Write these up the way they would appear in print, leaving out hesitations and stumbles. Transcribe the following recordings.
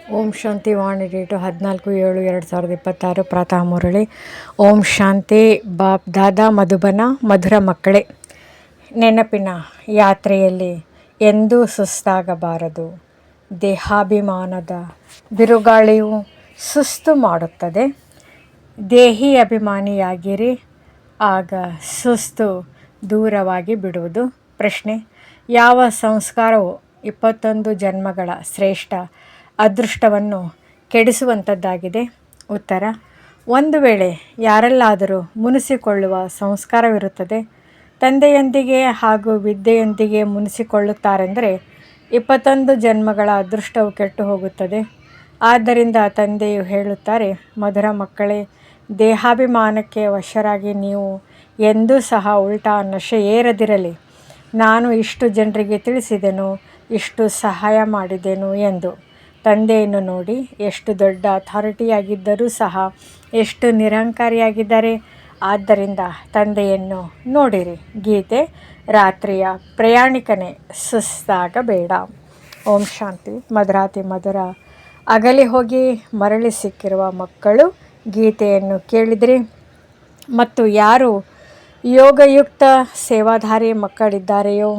ಓಂ ಶಾಂತಿ ವಾಣಿ date 14/7/2026 ಪ್ರಾತಃ ಮುರಳಿ. ಓಂ ಶಾಂತಿ. ಬಾಪ್ ದಾದಾ ಮಧುಬನ. ಮಧುರ ಮಕ್ಕಳೇ, ನೆನಪಿನ ಯಾತ್ರೆಯಲ್ಲಿ ಎಂದೂ ಸುಸ್ತಾಗಬಾರದು. ದೇಹಾಭಿಮಾನದ ಬಿರುಗಾಳಿಯು ಸುಸ್ತು ಮಾಡುತ್ತದೆ. ದೇಹಿ ಅಭಿಮಾನಿಯಾಗಿರಿ, ಆಗ ಸುಸ್ತು ದೂರವಾಗಿ ಬಿಡುವುದು. ಪ್ರಶ್ನೆ: ಯಾವ ಸಂಸ್ಕಾರವು 21 ಜನ್ಮಗಳ ಶ್ರೇಷ್ಠ ಅದೃಷ್ಟವನ್ನು ಕೆಡಿಸುವಂಥದ್ದಾಗಿದೆ? ಉತ್ತರ: ಒಂದು ವೇಳೆ ಯಾರಲ್ಲಾದರೂ ಮುನಿಸಿಕೊಳ್ಳುವ ಸಂಸ್ಕಾರವಿರುತ್ತದೆ, ತಂದೆಯೊಂದಿಗೆ ಹಾಗೂ ವಿದ್ಯೆಯೊಂದಿಗೆ ಮುನಿಸಿಕೊಳ್ಳುತ್ತಾರೆಂದರೆ 21 ಜನ್ಮಗಳ ಅದೃಷ್ಟವು ಕೆಟ್ಟು ಹೋಗುತ್ತದೆ. ಆದ್ದರಿಂದ ತಂದೆಯು ಹೇಳುತ್ತಾರೆ, ಮಧುರ ಮಕ್ಕಳೇ, ದೇಹಾಭಿಮಾನಕ್ಕೆ ವಶರಾಗಿ ನೀವು ಎಂದೂ ಸಹ ಉಲ್ಟಾ ನಶೆಯೇರದಿರಲಿ. ನಾನು ಇಷ್ಟು ಜನರಿಗೆ ತಿಳಿಸಿದೆನು, ಇಷ್ಟು ಸಹಾಯ ಮಾಡಿದೆನು ಎಂದು. ತಂದೆಯನ್ನು ನೋಡಿ, ಎಷ್ಟು ದೊಡ್ಡ ಅಥಾರಿಟಿಯಾಗಿದ್ದರೂ ಸಹ ಎಷ್ಟು ನಿರಹಂಕಾರಿಯಾಗಿದ್ದಾರೆ. ಆದ್ದರಿಂದ ತಂದೆಯನ್ನು ನೋಡಿರಿ. ಗೀತೆ: ರಾತ್ರಿಯ ಪ್ರಯಾಣಿಕನೇ, ಸುಸ್ತಾಗಬೇಡ. ಓಂ ಶಾಂತಿ. ಮಧುರಾತಿ ಮಧುರ. ಅಗಲಿ ಹೋಗಿ ಮರಳಿ ಸಿಕ್ಕಿರುವ ಮಕ್ಕಳು ಗೀತೆಯನ್ನು ಕೇಳಿದ್ರಿ. ಮತ್ತು ಯಾರು ಯೋಗಯುಕ್ತ ಸೇವಾಧಾರಿ ಮಕ್ಕಳಿದ್ದಾರೆಯೋ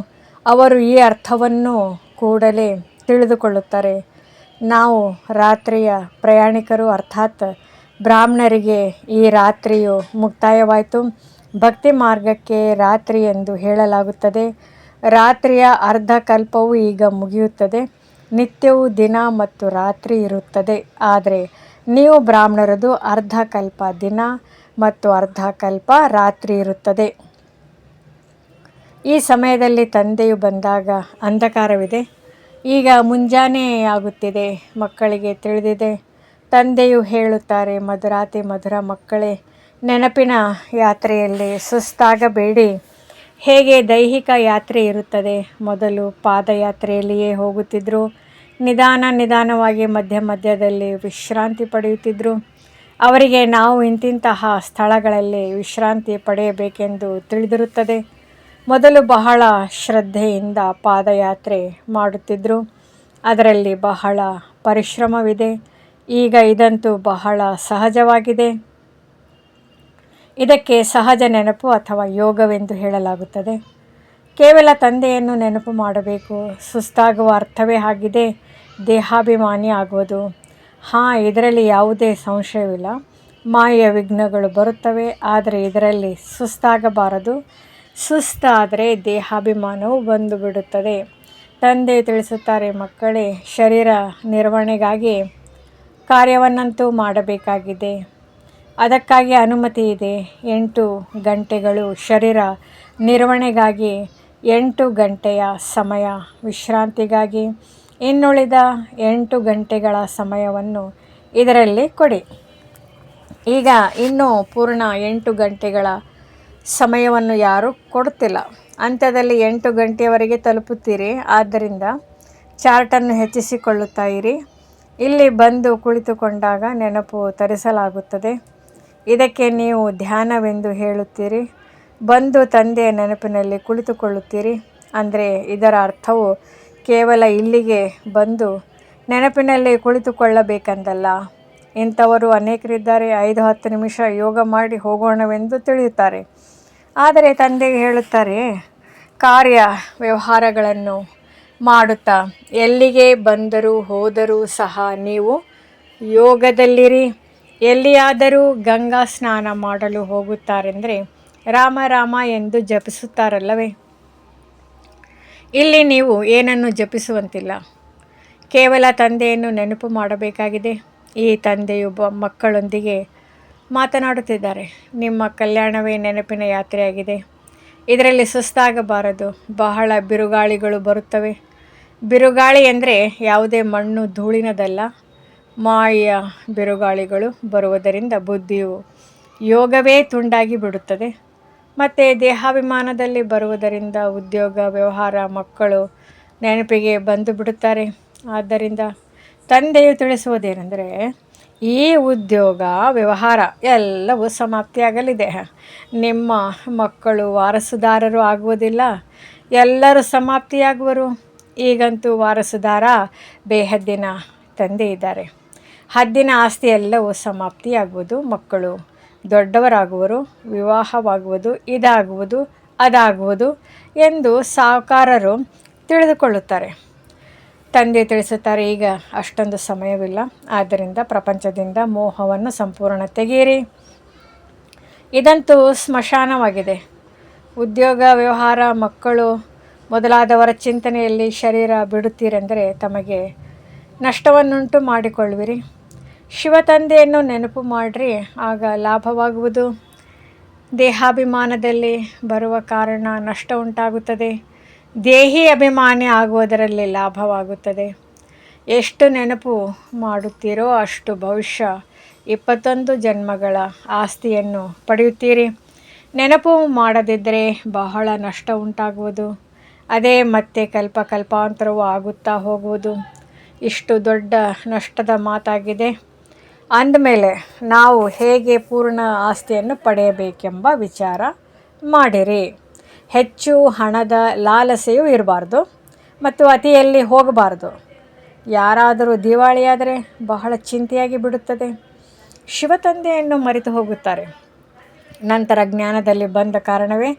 ಅವರು ಈ ಅರ್ಥವನ್ನು ಕೂಡಲೇ ತಿಳಿದುಕೊಳ್ಳುತ್ತಾರೆ. ನಾವು ರಾತ್ರಿಯ ಪ್ರಯಾಣಿಕರು, ಅರ್ಥಾತ್ ಬ್ರಾಹ್ಮಣರಿಗೆ ಈ ರಾತ್ರಿಯು ಮುಕ್ತಾಯವಾಯಿತು. ಭಕ್ತಿ ಮಾರ್ಗಕ್ಕೆ ರಾತ್ರಿ ಎಂದು ಹೇಳಲಾಗುತ್ತದೆ. ರಾತ್ರಿಯ ಅರ್ಧ ಕಲ್ಪವು ಈಗ ಮುಗಿಯುತ್ತದೆ. ನಿತ್ಯವೂ ದಿನ ಮತ್ತು ರಾತ್ರಿ ಇರುತ್ತದೆ. ಆದರೆ ನೀವು ಬ್ರಾಹ್ಮಣರದು ಅರ್ಧ ಕಲ್ಪ ದಿನ ಮತ್ತು ಅರ್ಧ ಕಲ್ಪ ರಾತ್ರಿ ಇರುತ್ತದೆ. ಈ ಸಮಯದಲ್ಲಿ ತಂದೆಯು ಬಂದಾಗ ಅಂಧಕಾರವಿದೆ. ಈಗ ಮುಂಜಾನೆಯಾಗುತ್ತಿದೆ. ಮಕ್ಕಳಿಗೆ ತಿಳಿದಿದೆ. ತಂದೆಯು ಹೇಳುತ್ತಾರೆ, ಮಧುರಾತಿ ಮಧುರ ಮಕ್ಕಳೇ, ನೆನಪಿನ ಯಾತ್ರೆಯಲ್ಲಿ ಸುಸ್ತಾಗಬೇಡಿ. ಹೇಗೆ ದೈಹಿಕ ಯಾತ್ರೆ ಇರುತ್ತದೆ, ಮೊದಲು ಪಾದಯಾತ್ರೆಯಲ್ಲಿಯೇ ಹೋಗುತ್ತಿದ್ದರು. ನಿಧಾನವಾಗಿ ಮಧ್ಯ ಮಧ್ಯದಲ್ಲಿ ವಿಶ್ರಾಂತಿ ಪಡೆಯುತ್ತಿದ್ದರು. ಅವರಿಗೆ ನಾವು ಇಂತಿಂತಹ ಸ್ಥಳಗಳಲ್ಲಿ ವಿಶ್ರಾಂತಿ ಪಡೆಯಬೇಕೆಂದು ತಿಳಿದಿರುತ್ತದೆ. ಮೊದಲು ಬಹಳ ಶ್ರದ್ಧೆಯಿಂದ ಪಾದಯಾತ್ರೆ ಮಾಡುತ್ತಿದ್ದರು. ಅದರಲ್ಲಿ ಬಹಳ ಪರಿಶ್ರಮವಿದೆ. ಈಗ ಇದಂತೂ ಬಹಳ ಸಹಜವಾಗಿದೆ. ಇದಕ್ಕೆ ಸಹಜ ನೆನಪು ಅಥವಾ ಯೋಗವೆಂದು ಹೇಳಲಾಗುತ್ತದೆ. ಕೇವಲ ತಂದೆಯನ್ನು ನೆನಪು ಮಾಡಬೇಕು. ಸುಸ್ತಾಗುವ ಅರ್ಥವೇ ಆಗಿದೆ, ದೇಹಾಭಿಮಾನಿ ಆಗುವುದು. ಇದರಲ್ಲಿ ಯಾವುದೇ ಸಂಶಯವಿಲ್ಲ. ಮಾಯೆಯ ವಿಘ್ನಗಳು ಬರುತ್ತವೆ, ಆದರೆ ಇದರಲ್ಲಿ ಸುಸ್ತಾಗಬಾರದು. ಸುಸ್ತಾದರೆ ದೇಹಾಭಿಮಾನವು ಬಂದು ಬಿಡುತ್ತದೆ. ತಂದೆ ತಿಳಿಸುತ್ತಾರೆ, ಮಕ್ಕಳೇ, ಶರೀರ ನಿರ್ವಹಣೆಗಾಗಿ ಕಾರ್ಯವನ್ನಂತೂ ಮಾಡಬೇಕಾಗಿದೆ. ಅದಕ್ಕಾಗಿ ಅನುಮತಿ ಇದೆ. 8 ಗಂಟೆಗಳು ಶರೀರ ನಿರ್ವಹಣೆಗಾಗಿ, 8 ಗಂಟೆಯ ಸಮಯ ವಿಶ್ರಾಂತಿಗಾಗಿ. ಇನ್ನುಳಿದ 8 ಗಂಟೆಗಳ ಸಮಯವನ್ನು ಇದರಲ್ಲಿ ಕೊಡಿ. ಈಗ ಇನ್ನೂ ಪೂರ್ಣ 8 ಗಂಟೆಗಳ ಸಮಯವನ್ನು ಯಾರೂ ಕೊಡುತ್ತಿಲ್ಲ. ಅಂತ್ಯದಲ್ಲಿ 8 ಗಂಟೆಯವರೆಗೆ ತಲುಪುತ್ತೀರಿ. ಆದ್ದರಿಂದ ಚಾರ್ಟನ್ನು ಹೆಚ್ಚಿಸಿಕೊಳ್ಳುತ್ತಾ ಇರಿ. ಇಲ್ಲಿ ಬಂದು ಕುಳಿತುಕೊಂಡಾಗ ನೆನಪು ತರಿಸಲಾಗುತ್ತದೆ. ಇದಕ್ಕೆ ನೀವು ಧ್ಯಾನವೆಂದು ಹೇಳುತ್ತೀರಿ. ಬಂದು ತಂದೆಯ ನೆನಪಿನಲ್ಲಿ ಕುಳಿತುಕೊಳ್ಳುತ್ತೀರಿ. ಅಂದರೆ ಇದರ ಅರ್ಥವು ಕೇವಲ ಇಲ್ಲಿಗೆ ಬಂದು ನೆನಪಿನಲ್ಲಿ ಕುಳಿತುಕೊಳ್ಳಬೇಕೆಂದಲ್ಲ. ಇಂಥವರು ಅನೇಕರಿದ್ದಾರೆ. 5-10 ನಿಮಿಷ ಯೋಗ ಮಾಡಿ ಹೋಗೋಣವೆಂದು ತಿಳಿಯುತ್ತಾರೆ. ಆದರೆ ತಂದೆಗೆ ಹೇಳುತ್ತಾರೆ, ಕಾರ್ಯ ವ್ಯವಹಾರಗಳನ್ನು ಮಾಡುತ್ತಾ ಎಲ್ಲಿಗೆ ಬಂದರೂ ಹೋದರೂ ಸಹ ನೀವು ಯೋಗದಲ್ಲಿರಿ. ಎಲ್ಲಿಯಾದರೂ ಗಂಗಾ ಸ್ನಾನ ಮಾಡಲು ಹೋಗುತ್ತಾರೆಂದರೆ ರಾಮ ರಾಮ ಎಂದು ಜಪಿಸುತ್ತಾರಲ್ಲವೇ? ಇಲ್ಲಿ ನೀವು ಏನನ್ನು ಜಪಿಸುವಂತಿಲ್ಲ, ಕೇವಲ ತಂದೆಯನ್ನು ನೆನಪು ಮಾಡಬೇಕಾಗಿದೆ. ಈ ತಂದೆಯು ಮಕ್ಕಳೊಂದಿಗೆ ಮಾತನಾಡುತ್ತಿದ್ದಾರೆ. ನಿಮ್ಮ ಕಲ್ಯಾಣವೇ ನೆನಪಿನ ಯಾತ್ರೆಯಾಗಿದೆ. ಇದರಲ್ಲಿ ಸುಸ್ತಾಗಬಾರದು. ಬಹಳ ಬಿರುಗಾಳಿಗಳು ಬರುತ್ತವೆ. ಬಿರುಗಾಳಿ ಎಂದರೆ ಯಾವುದೇ ಮಣ್ಣು ಧೂಳಿನದಲ್ಲ, ಮಾಯೆಯ ಬಿರುಗಾಳಿಗಳು ಬರುವುದರಿಂದ ಬುದ್ಧಿಯು ಯೋಗವೇ ತುಂಡಾಗಿ ಬಿಡುತ್ತದೆ. ಮತ್ತು ದೇಹಾಭಿಮಾನದಲ್ಲಿ ಬರುವುದರಿಂದ ಉದ್ಯೋಗ, ವ್ಯವಹಾರ, ಮಕ್ಕಳು ನೆನಪಿಗೆ ಬಂದು ಬಿಡುತ್ತಾರೆ. ಆದ್ದರಿಂದ ತಂದೆಯು ತಿಳಿಸುವುದೇನೆಂದರೆ, ಈ ಉದ್ಯೋಗ, ವ್ಯವಹಾರ ಎಲ್ಲವೂ ಸಮಾಪ್ತಿಯಾಗಲಿದೆ. ನಿಮ್ಮ ಮಕ್ಕಳು ವಾರಸುದಾರರು ಆಗುವುದಿಲ್ಲ, ಎಲ್ಲರೂ ಸಮಾಪ್ತಿಯಾಗುವರು. ಈಗಂತೂ ವಾರಸುದಾರ ಬೇಹದ್ದಿನ ತಂದೆ ಇದ್ದಾರೆ. ಹದ್ದಿನ ಆಸ್ತಿ ಎಲ್ಲವೂ ಸಮಾಪ್ತಿಯಾಗುವುದು, ಮಕ್ಕಳು ದೊಡ್ಡವರಾಗುವರು, ವಿವಾಹವಾಗುವುದು, ಇದಾಗುವುದು ಅದಾಗುವುದು ಎಂದು ಸಾಹುಕಾರರು ತಿಳಿದುಕೊಳ್ಳುತ್ತಾರೆ. ತಂದೆ ತಿಳಿಸುತ್ತಾರೆ, ಈಗ ಅಷ್ಟೊಂದು ಸಮಯವಿಲ್ಲ, ಆದ್ದರಿಂದ ಪ್ರಪಂಚದಿಂದ ಮೋಹವನ್ನು ಸಂಪೂರ್ಣ ತೆಗೆಯಿರಿ. ಇದಂತೂ ಸ್ಮಶಾನವಾಗಿದೆ. ಉದ್ಯೋಗ, ವ್ಯವಹಾರ, ಮಕ್ಕಳು ಮೊದಲಾದವರ ಚಿಂತನೆಯಲ್ಲಿ ಶರೀರ ಬಿಡುತ್ತೀರೆಂದರೆ ತಮಗೆ ನಷ್ಟವನ್ನುಂಟು ಮಾಡಿಕೊಳ್ಳುವಿರಿ. ಶಿವ ತಂದೆಯನ್ನು ನೆನಪು ಮಾಡಿರಿ, ಆಗ ಲಾಭವಾಗುವುದು. ದೇಹಾಭಿಮಾನದಲ್ಲಿ ಬರುವ ಕಾರಣ ನಷ್ಟ ಉಂಟಾಗುತ್ತದೆ. ದೇಹಿ ಅಭಿಮಾನಿ ಆಗುವುದರಲ್ಲಿ ಲಾಭವಾಗುತ್ತದೆ. ಎಷ್ಟು ನೆನಪು ಮಾಡುತ್ತೀರೋ ಅಷ್ಟು ಭವಿಷ್ಯ 21 ಜನ್ಮಗಳ ಆಸ್ತಿಯನ್ನು ಪಡೆಯುತ್ತೀರಿ. ನೆನಪು ಮಾಡದಿದ್ದರೆ ಬಹಳ ನಷ್ಟ ಉಂಟಾಗುವುದು. ಅದೇ ಮತ್ತೆ ಕಲ್ಪಾಂತರವೂ ಆಗುತ್ತಾ ಹೋಗುವುದು. ಇಷ್ಟು ದೊಡ್ಡ ನಷ್ಟದ ಮಾತಾಗಿದೆ ಅಂದಮೇಲೆ ನಾವು ಹೇಗೆ ಪೂರ್ಣ ಆಸ್ತಿಯನ್ನು ಪಡೆಯಬೇಕೆಂಬ ವಿಚಾರ ಮಾಡಿರಿ. ಹೆಚ್ಚು ಹಣದ ಲಾಲಸೆಯೂ ಇರಬಾರ್ದು ಮತ್ತು ಅತಿಯಲ್ಲಿ ಹೋಗಬಾರ್ದು. ಯಾರಾದರೂ ದಿವಾಳಿಯಾದರೆ ಬಹಳ ಚಿಂತೆಯಾಗಿ ಬಿಡುತ್ತದೆ. ಶಿವತಂದೆಯನ್ನು ಮರೆತು ಹೋಗುತ್ತಾರೆ. ನಂತರ ಜ್ಞಾನದಲ್ಲಿ ಬಂದ ಕಾರಣವೇ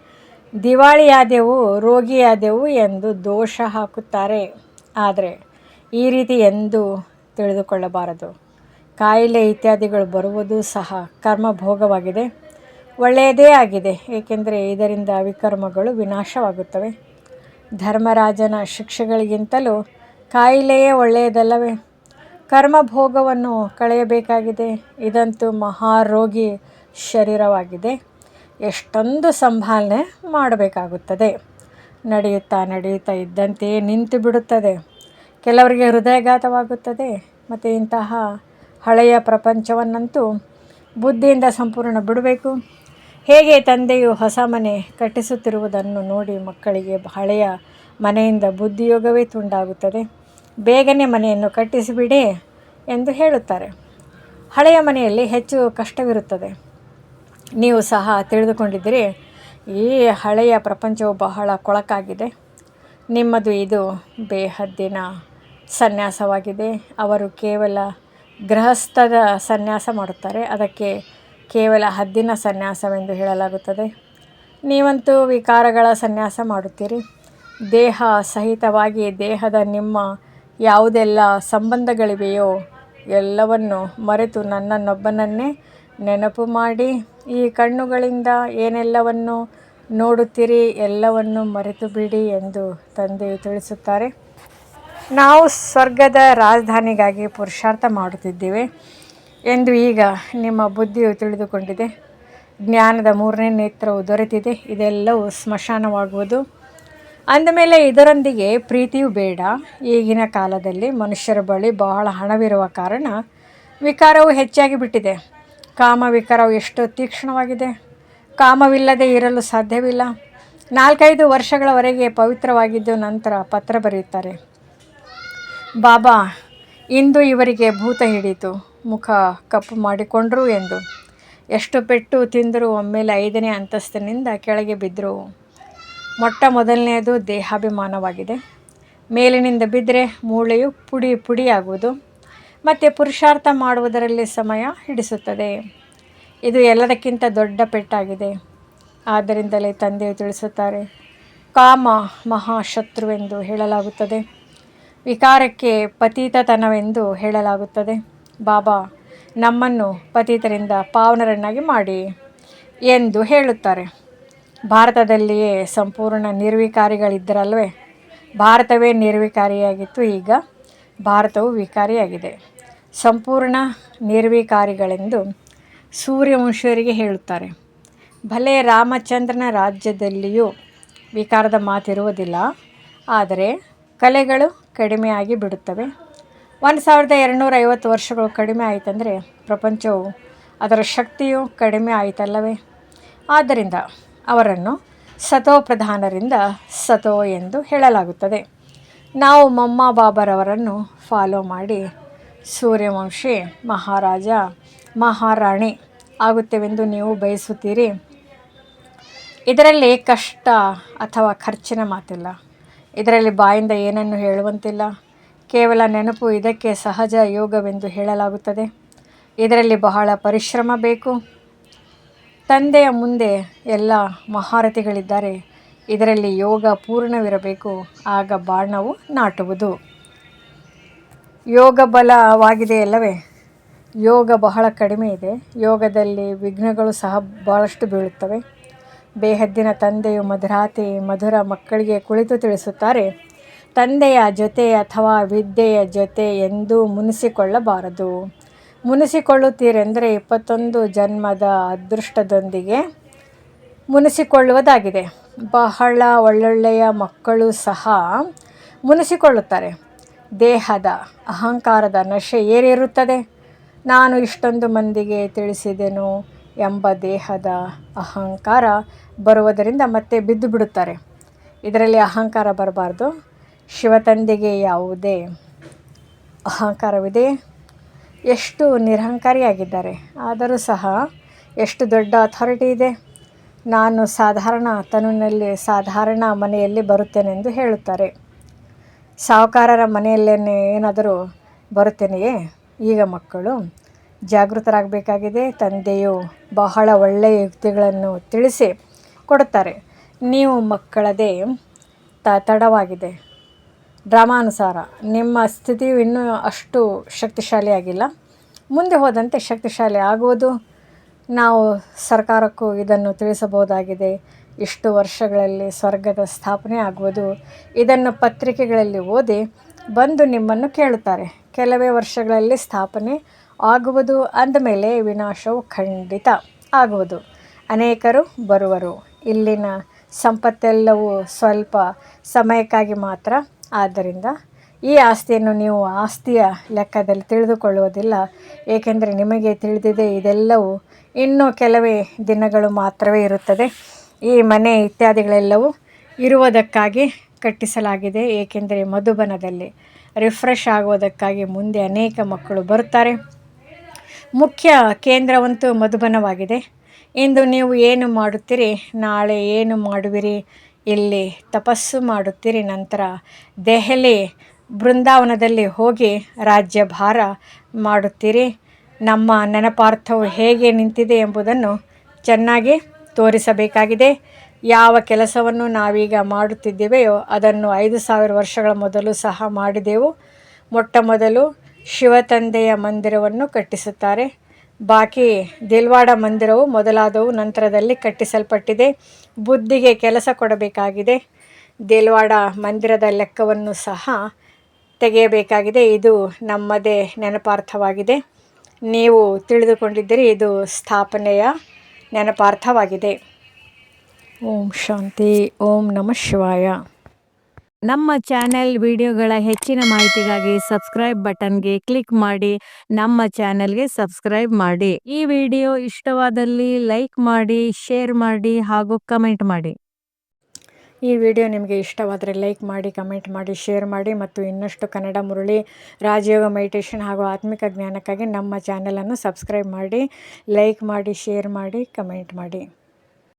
ದಿವಾಳಿಯಾದೆವು, ರೋಗಿಯಾದೆವು ಎಂದು ದೋಷ ಹಾಕುತ್ತಾರೆ. ಆದರೆ ಈ ರೀತಿ ಎಂದೂ ತಿಳಿದುಕೊಳ್ಳಬಾರದು. ಕಾಯಿಲೆ ಇತ್ಯಾದಿಗಳು ಬರುವುದು ಸಹ ಕರ್ಮಭೋಗವಾಗಿದೆ, ಒಳ್ಳೆಯದೇ ಆಗಿದೆ. ಏಕೆಂದರೆ ಇದರಿಂದ ವಿಕರ್ಮಗಳು ವಿನಾಶವಾಗುತ್ತವೆ. ಧರ್ಮರಾಜನ ಶಿಕ್ಷೆಗಳಿಗಿಂತಲೂ ಕಾಯಿಲೆಯೇ ಒಳ್ಳೆಯದಲ್ಲವೇ? ಕರ್ಮಭೋಗವನ್ನು ಕಳೆಯಬೇಕಾಗಿದೆ. ಇದಂತೂ ಮಹಾರೋಗಿ ಶರೀರವಾಗಿದೆ. ಎಷ್ಟೊಂದು ಸಂಭಾಲನೆ ಮಾಡಬೇಕಾಗುತ್ತದೆ. ನಡೆಯುತ್ತಾ ಇದ್ದಂತೆಯೇ ನಿಂತು ಬಿಡುತ್ತದೆ. ಕೆಲವರಿಗೆ ಹೃದಯಘಾತವಾಗುತ್ತದೆ. ಮತ್ತು ಇಂತಹ ಹಳೆಯ ಪ್ರಪಂಚವನ್ನಂತೂ ಬುದ್ಧಿಯಿಂದ ಸಂಪೂರ್ಣ ಬಿಡಬೇಕು. ಹೇಗೆ ತಂದೆಯು ಹೊಸ ಮನೆ ಕಟ್ಟಿಸುತ್ತಿರುವುದನ್ನು ನೋಡಿ ಮಕ್ಕಳಿಗೆ ಹಳೆಯ ಮನೆಯಿಂದ ಬುದ್ಧಿಯೋಗವೇ ತುಂಡಾಗುತ್ತದೆ. ಬೇಗನೆ ಮನೆಯನ್ನು ಕಟ್ಟಿಸಿಬಿಡಿ ಎಂದು ಹೇಳುತ್ತಾರೆ. ಹಳೆಯ ಮನೆಯಲ್ಲಿ ಹೆಚ್ಚು ಕಷ್ಟವಿರುತ್ತದೆ. ನೀವು ಸಹ ತಿಳಿದುಕೊಂಡಿದ್ದೀರಿ, ಈ ಹಳೆಯ ಪ್ರಪಂಚವು ಬಹಳ ಕೊಳಕಾಗಿದೆ. ನಿಮ್ಮದು ಇದು ಬೇಹದ್ದಿನ ಸನ್ಯಾಸವಾಗಿದೆ. ಅವರು ಕೇವಲ ಗೃಹಸ್ಥದ ಸನ್ಯಾಸ ಮಾಡುತ್ತಾರೆ. ಅದಕ್ಕೆ ಕೇವಲ ಹದ್ದಿನ ಸನ್ಯಾಸವೆಂದು ಹೇಳಲಾಗುತ್ತದೆ. ನೀವಂತೂ ವಿಕಾರಗಳ ಸನ್ಯಾಸ ಮಾಡುತ್ತೀರಿ. ದೇಹ ಸಹಿತವಾಗಿ ದೇಹದ ನಿಮ್ಮ ಯಾವುದೆಲ್ಲ ಸಂಬಂಧಗಳಿವೆಯೋ ಎಲ್ಲವನ್ನು ಮರೆತು ನನ್ನನ್ನೊಬ್ಬನನ್ನೇ ನೆನಪು ಮಾಡಿ. ಈ ಕಣ್ಣುಗಳಿಂದ ಏನೆಲ್ಲವನ್ನು ನೋಡುತ್ತೀರಿ ಎಲ್ಲವನ್ನು ಮರೆತು ಬಿಡಿ ಎಂದು ತಂದೆಯು ತಿಳಿಸುತ್ತಾರೆ. ನಾವು ಸ್ವರ್ಗದ ರಾಜಧಾನಿಗಾಗಿ ಪುರುಷಾರ್ಥ ಮಾಡುತ್ತಿದ್ದೇವೆ ಎಂದು ಈಗ ನಿಮ್ಮ ಬುದ್ಧಿಯು ತಿಳಿದುಕೊಂಡಿದೆ. ಜ್ಞಾನದ 3ನೇ ನೇತ್ರವು ದೊರೆತಿದೆ. ಇದೆಲ್ಲವೂ ಸ್ಮಶಾನವಾಗುವುದು. ಅಂದಮೇಲೆ ಇದರೊಂದಿಗೆ ಪ್ರೀತಿಯೂ ಬೇಡ. ಈಗಿನ ಕಾಲದಲ್ಲಿ ಮನುಷ್ಯರ ಬಳಿ ಬಹಳ ಹಣವಿರುವ ಕಾರಣ ವಿಕಾರವು ಹೆಚ್ಚಾಗಿ ಬಿಟ್ಟಿದೆ. ಕಾಮ ವಿಕಾರವು ಎಷ್ಟು ತೀಕ್ಷ್ಣವಾಗಿದೆ. ಕಾಮವಿಲ್ಲದೆ ಇರಲು ಸಾಧ್ಯವಿಲ್ಲ. 4-5 ವರ್ಷಗಳವರೆಗೆ ಪವಿತ್ರವಾಗಿದ್ದು ನಂತರ ಪತ್ರ ಬರೆಯುತ್ತಾರೆ, ಬಾಬಾ ಇಂದು ಇವರಿಗೆ ಭೂತ ಹಿಡಿಯಿತು, ಮುಖ ಕಪ್ಪು ಮಾಡಿಕೊಂಡ್ರು ಎಂದು. ಎಷ್ಟು ಪೆಟ್ಟು ತಿಂದರೂ ಒಮ್ಮೆಲೆ 5ನೇ ಅಂತಸ್ತಿನಿಂದ ಕೆಳಗೆ ಬಿದ್ದರು. ಮೊದಲನೆಯದು ದೇಹಾಭಿಮಾನವಾಗಿದೆ. ಮೇಲಿನಿಂದ ಬಿದ್ದರೆ ಮೂಳೆಯು ಪುಡಿಯಾಗುವುದು ಮತ್ತು ಪುರುಷಾರ್ಥ ಮಾಡುವುದರಲ್ಲಿ ಸಮಯ ಹಿಡಿಸುತ್ತದೆ. ಇದು ಎಲ್ಲದಕ್ಕಿಂತ ದೊಡ್ಡ ಪೆಟ್ಟಾಗಿದೆ. ಆದ್ದರಿಂದಲೇ ತಂದೆಯು ತಿಳಿಸುತ್ತಾರೆ, ಕಾಮ ಮಹಾಶತ್ರುವೆಂದು ಹೇಳಲಾಗುತ್ತದೆ. ವಿಕಾರಕ್ಕೆ ಪತೀತತನವೆಂದು ಹೇಳಲಾಗುತ್ತದೆ. ಬಾಬಾ ನಮ್ಮನ್ನು ಪತೀತರಿಂದ ಪಾವನರನ್ನಾಗಿ ಮಾಡಿ ಎಂದು ಹೇಳುತ್ತಾರೆ. ಭಾರತದಲ್ಲಿಯೇ ಸಂಪೂರ್ಣ ನಿರ್ವಿಕಾರಿಗಳಿದ್ದರಲ್ವೇ? ಭಾರತವೇ ನಿರ್ವಿಕಾರಿಯಾಗಿತ್ತು, ಈಗ ಭಾರತವು ವಿಕಾರಿಯಾಗಿದೆ. ಸಂಪೂರ್ಣ ನಿರ್ವಿಕಾರಿಗಳೆಂದು ಸೂರ್ಯವಂಶಿಯರಿಗೆ ಹೇಳುತ್ತಾರೆ. ಭಲೆ ರಾಮಚಂದ್ರನ ರಾಜ್ಯದಲ್ಲಿಯೂ ವಿಕಾರದ ಮಾತಿರುವುದಿಲ್ಲ. ಆದರೆ ಕಲೆಗಳು ಕಡಿಮೆಯಾಗಿ ಬಿಡುತ್ತವೆ. 1250 ವರ್ಷಗಳು ಕಡಿಮೆ ಆಯಿತಂದರೆ ಪ್ರಪಂಚವು ಅದರ ಶಕ್ತಿಯು ಕಡಿಮೆ ಆಯಿತಲ್ಲವೇ? ಆದ್ದರಿಂದ ಅವರನ್ನು ಸತೋಪ್ರಧಾನರಿಂದ ಸತೋ ಎಂದು ಹೇಳಲಾಗುತ್ತದೆ. ನಾವು ಮಮ್ಮಾ ಬಾಬರವರನ್ನು ಫಾಲೋ ಮಾಡಿ ಸೂರ್ಯವಂಶಿ ಮಹಾರಾಜ ಮಹಾರಾಣಿ ಆಗುತ್ತೇವೆಂದು ನೀವು ಬಯಸುತ್ತೀರಿ. ಇದರಲ್ಲಿ ಕಷ್ಟ ಅಥವಾ ಖರ್ಚಿನ ಮಾತಿಲ್ಲ. ಇದರಲ್ಲಿ ಬಾಯಿಂದ ಏನನ್ನು ಹೇಳುವಂತಿಲ್ಲ. ಕೇವಲ ನೆನಪು ಇದಕ್ಕೆ ಸಹಜ ಯೋಗವೆಂದು ಹೇಳಲಾಗುತ್ತದೆ. ಇದರಲ್ಲಿ ಬಹಳ ಪರಿಶ್ರಮ ಬೇಕು. ತಂದೆಯ ಮುಂದೆ ಎಲ್ಲ ಮಹಾರಥಿಗಳಿದ್ದಾರೆ. ಇದರಲ್ಲಿ ಯೋಗ ಪೂರ್ಣವಿರಬೇಕು. ಆಗ ಬಾಣವು ನಾಟುವುದು. ಯೋಗ ಬಲವಾಗಿದೆಯಲ್ಲವೇ? ಯೋಗ ಬಹಳ ಕಡಿಮೆ ಇದೆ. ಯೋಗದಲ್ಲಿ ವಿಘ್ನಗಳು ಸಹ ಬಹಳಷ್ಟು ಬೀಳುತ್ತವೆ. ಬೇಹದ್ದಿನ ತಂದೆಯು ಮಧುರ ಮಕ್ಕಳಿಗೆ ಕುಳಿತು ತಿಳಿಸುತ್ತಾರೆ, ತಂದೆಯ ಜೊತೆ ಅಥವಾ ವಿದ್ಯೆಯ ಜೊತೆ ಎಂದೂ ಮುನಿಸಿಕೊಳ್ಳಬಾರದು. ಮುನಿಸಿಕೊಳ್ಳುತ್ತೀರೆಂದರೆ 21 ಜನ್ಮದ ಅದೃಷ್ಟದೊಂದಿಗೆ ಮುನಿಸಿಕೊಳ್ಳುವುದಾಗಿದೆ. ಬಹಳ ಒಳ್ಳೊಳ್ಳೆಯ ಮಕ್ಕಳು ಸಹ ಮುನಿಸಿಕೊಳ್ಳುತ್ತಾರೆ. ದೇಹದ ಅಹಂಕಾರದ ನಶೆ ಏರಿರುತ್ತದೆ. ನಾನು ಇಷ್ಟೊಂದು ಮಂದಿಗೆ ತಿಳಿಸಿದೆನು ಎಂಬ ದೇಹದ ಅಹಂಕಾರ ಬರುವುದರಿಂದ ಮತ್ತೆ ಬಿದ್ದು ಬಿಡುತ್ತಾರೆ. ಇದರಲ್ಲಿ ಅಹಂಕಾರ ಬರಬಾರ್ದು. ಶಿವತಂದೆಗೆ ಯಾವುದೇ ಅಹಂಕಾರವಿದೆ? ಎಷ್ಟು ನಿರಹಂಕಾರಿಯಾಗಿದ್ದಾರೆ. ಆದರೂ ಸಹ ಎಷ್ಟು ದೊಡ್ಡ ಅಥಾರಿಟಿ ಇದೆ. ನಾನು ಸಾಧಾರಣ ತನುವಿನಲ್ಲಿ ಸಾಧಾರಣ ಮನೆಯಲ್ಲಿ ಬರುತ್ತೇನೆಂದು ಹೇಳುತ್ತಾರೆ. ಸಾಹುಕಾರರ ಮನೆಯಲ್ಲೇನೇ ಏನಾದರೂ ಬರುತ್ತೇನೆಯೇ? ಈಗ ಮಕ್ಕಳು ಜಾಗೃತರಾಗಬೇಕಾಗಿದೆ. ತಂದೆಯು ಬಹಳ ಒಳ್ಳೆಯ ಯುಕ್ತಿಗಳನ್ನು ತಿಳಿಸಿ ಕೊಡುತ್ತಾರೆ. ನೀವು ಮಕ್ಕಳದೇ ತಡವಾಗಿದೆ. ಡ್ರಾಮಾನುಸಾರ ನಿಮ್ಮ ಸ್ಥಿತಿಯು ಇನ್ನೂ ಅಷ್ಟು ಶಕ್ತಿಶಾಲಿಯಾಗಿಲ್ಲ. ಮುಂದೆ ಹೋದಂತೆ ಶಕ್ತಿಶಾಲಿ ಆಗುವುದು. ನಾವು ಸರ್ಕಾರಕ್ಕೂ ಇದನ್ನು ತಿಳಿಸಬಹುದಾಗಿದೆ. ಇಷ್ಟು ವರ್ಷಗಳಲ್ಲಿ ಸ್ವರ್ಗದ ಸ್ಥಾಪನೆ ಆಗುವುದು. ಇದನ್ನು ಪತ್ರಿಕೆಗಳಲ್ಲಿ ಓದಿ ಬಂದು ನಿಮ್ಮನ್ನು ಕೇಳುತ್ತಾರೆ. ಕೆಲವೇ ವರ್ಷಗಳಲ್ಲಿ ಸ್ಥಾಪನೆ ಆಗುವುದು. ಅಂದಮೇಲೆ ವಿನಾಶವು ಖಂಡಿತ ಆಗುವುದು. ಅನೇಕರು ಬರುವರು. ಇಲ್ಲಿನ ಸಂಪತ್ತೆಲ್ಲವೂ ಸ್ವಲ್ಪ ಸಮಯಕ್ಕಾಗಿ ಮಾತ್ರ. ಆದ್ದರಿಂದ ಈ ಆಸ್ತಿಯನ್ನು ನೀವು ಆಸ್ತಿಯ ಲೆಕ್ಕದಲ್ಲಿ ತಿಳಿದುಕೊಳ್ಳುವುದಿಲ್ಲ. ಏಕೆಂದರೆ ನಿಮಗೆ ತಿಳಿದಿದೆ, ಇದೆಲ್ಲವೂ ಇನ್ನೂ ಕೆಲವೇ ದಿನಗಳು ಮಾತ್ರವೇ ಇರುತ್ತದೆ. ಈ ಮನೆ ಇತ್ಯಾದಿಗಳೆಲ್ಲವೂ ಇರುವುದಕ್ಕಾಗಿ ಕಟ್ಟಿಸಲಾಗಿದೆ. ಏಕೆಂದರೆ ಮಧುಬನದಲ್ಲಿ ರಿಫ್ರೆಶ್ ಆಗುವುದಕ್ಕಾಗಿ ಮುಂದೆ ಅನೇಕ ಮಕ್ಕಳು ಬರುತ್ತಾರೆ. ಮುಖ್ಯ ಕೇಂದ್ರವಂತೂ ಮಧುಬನವಾಗಿದೆ. ಇಂದು ನೀವು ಏನು ಮಾಡುತ್ತೀರಿ, ನಾಳೆ ಏನು ಮಾಡುವಿರಿ? ಇಲ್ಲಿ ತಪಸ್ಸು ಮಾಡುತ್ತೀರಿ, ನಂತರ ದೆಹಲಿ ಬೃಂದಾವನದಲ್ಲಿ ಹೋಗಿ ರಾಜ್ಯಭಾರ ಮಾಡುತ್ತೀರಿ. ನಮ್ಮ ನೆನಪಾರ್ಥವು ಹೇಗೆ ನಿಂತಿದೆ ಎಂಬುದನ್ನು ಚೆನ್ನಾಗಿ ತೋರಿಸಬೇಕಾಗಿದೆ. ಯಾವ ಕೆಲಸವನ್ನು ನಾವೀಗ ಮಾಡುತ್ತಿದ್ದೇವೆಯೋ ಅದನ್ನು 5000 ವರ್ಷಗಳ ಮೊದಲು ಸಹ ಮಾಡಿದೆವು. ಮೊಟ್ಟಮೊದಲು ಶಿವತಂದೆಯ ಮಂದಿರವನ್ನು ಕಟ್ಟಿಸುತ್ತಾರೆ. ಬಾಕಿ ದಿಲ್ವಾಡ ಮಂದಿರವು ಮೊದಲಾದವು ನಂತರದಲ್ಲಿ ಕಟ್ಟಿಸಲ್ಪಟ್ಟಿದೆ. ಬುದ್ಧಿಗೆ ಕೆಲಸ ಕೊಡಬೇಕಾಗಿದೆ. ದಿಲ್ವಾಡ ಮಂದಿರದ ಲೆಕ್ಕವನ್ನು ಸಹ ತೆಗೆಯಬೇಕಾಗಿದೆ. ಇದು ನಮ್ಮದೇ ನೆನಪಾರ್ಥವಾಗಿದೆ. ನೀವು ತಿಳಿದುಕೊಂಡಿದ್ದೀರಿ, ಇದು ಸ್ಥಾಪನೆಯ ನೆನಪಾರ್ಥವಾಗಿದೆ. ಓಂ ಶಾಂತಿ. ಓಂ ನಮಃ ಶಿವಾಯ. ನಮ್ಮ ಚಾನೆಲ್ ವಿಡಿಯೋಗಳ ಹೆಚ್ಚಿನ ಮಾಹಿತಿಗಾಗಿ ಸಬ್ಸ್ಕ್ರೈಬ್ ಬಟನ್ಗೆ ಕ್ಲಿಕ್ ಮಾಡಿ ನಮ್ಮ ಚಾನೆಲ್ಗೆ ಸಬ್ಸ್ಕ್ರೈಬ್ ಮಾಡಿ. ಈ ವಿಡಿಯೋ ಇಷ್ಟವಾದಲ್ಲಿ ಲೈಕ್ ಮಾಡಿ, ಶೇರ್ ಮಾಡಿ ಹಾಗೂ ಕಮೆಂಟ್ ಮಾಡಿ. ಈ ವಿಡಿಯೋ ನಿಮಗೆ ಇಷ್ಟವಾದರೆ ಲೈಕ್ ಮಾಡಿ, ಕಮೆಂಟ್ ಮಾಡಿ, ಶೇರ್ ಮಾಡಿ ಮತ್ತು ಇನ್ನಷ್ಟು ಕನ್ನಡ ಮುರಳಿ ರಾಜಯೋಗ ಮೆಡಿಟೇಷನ್ ಹಾಗೂ ಆತ್ಮಿಕ ಜ್ಞಾನಕ್ಕಾಗಿ ನಮ್ಮ ಚಾನಲನ್ನು ಸಬ್ಸ್ಕ್ರೈಬ್ ಮಾಡಿ, ಲೈಕ್ ಮಾಡಿ, ಶೇರ್ ಮಾಡಿ, ಕಮೆಂಟ್ ಮಾಡಿ.